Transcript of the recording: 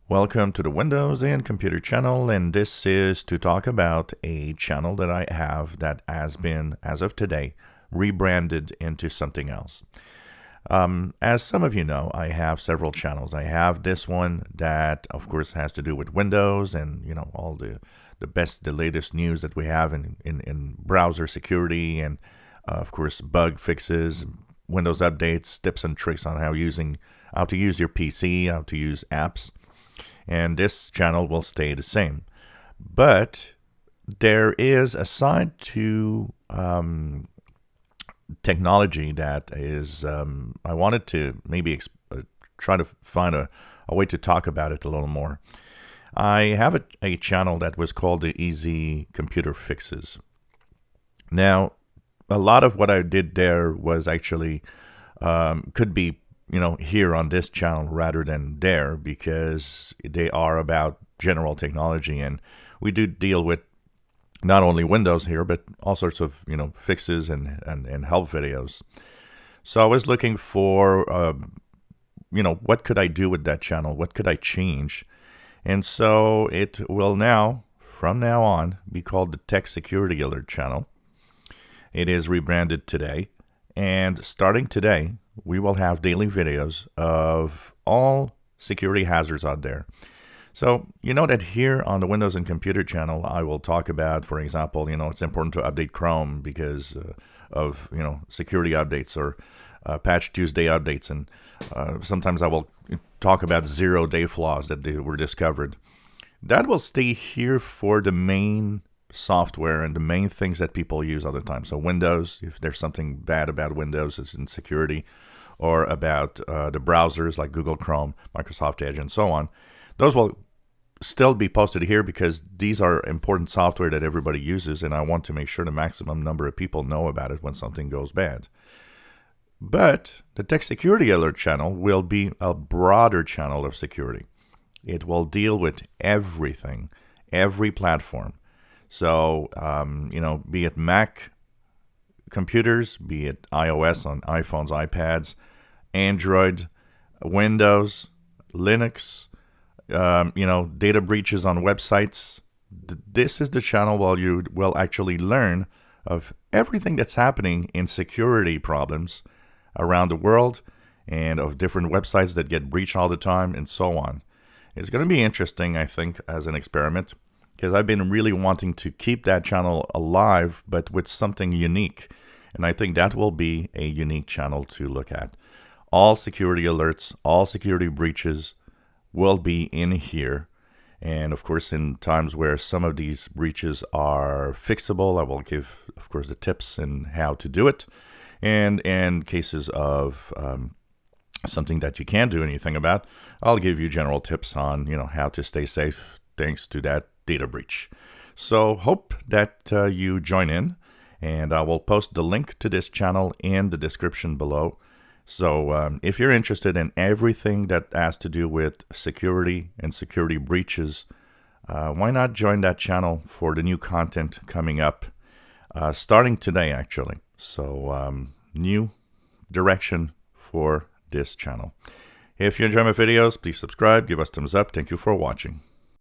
Welcome to the Windows and Computer channel, and this is to talk about a channel that I have that has been, as of today, rebranded into something else. As some of you know, I have several channels. I have this one that, of course, has to do with Windows and all the the latest news that we have in browser security and, of course, bug fixes, Windows updates, tips and tricks on how to use your PC, how to use apps. And this channel will stay the same. But there is a side to technology that is, I wanted to maybe try to find a way to talk about it a little more. I have a channel that was called the Easy Computer Fixes. Now, a lot of what I did there was actually could be here on this channel rather than there, because they are about general technology, and we do deal with not only Windows here, but all sorts of fixes and help videos. So I was looking for what could I do with that channel, what could I change, and so it will now, from now on, be called the Tech Security Alert channel. It is rebranded today, and starting today, we will have daily videos of all security hazards out there. So you know that here on the Windows and Computer channel, I will talk about, for example, it's important to update Chrome because of security updates or Patch Tuesday updates, and sometimes I will talk about 0-day flaws that they were discovered. That will stay here for the main software and the main things that people use all the time. So Windows, if there's something bad about Windows, it's in security, or about the browsers like Google Chrome, Microsoft Edge, and so on. Those will still be posted here because these are important software that everybody uses, and I want to make sure the maximum number of people know about it when something goes bad. But the Tech Security Alert channel will be a broader channel of security. It will deal with everything, every platform. So, be it Mac computers, be it iOS on iPhones, iPads, Android, Windows, Linux, data breaches on websites. This is the channel where you will actually learn of everything that's happening in security problems around the world and of different websites that get breached all the time and so on. It's going to be interesting, I think, as an experiment, because I've been really wanting to keep that channel alive, but with something unique. And I think that will be a unique channel to look at. All security alerts, all security breaches will be in here. And of course, in times where some of these breaches are fixable, I will give, of course, the tips and how to do it. And in cases of something that you can't do anything about, I'll give you general tips on, how to stay safe thanks to that data breach. So hope that you join in, and I will post the link to this channel in the description below. So if you're interested in everything that has to do with security and security breaches, why not join that channel for the new content coming up starting today, actually. So new direction for this channel. If you enjoy my videos, please subscribe, give us thumbs up. Thank you for watching.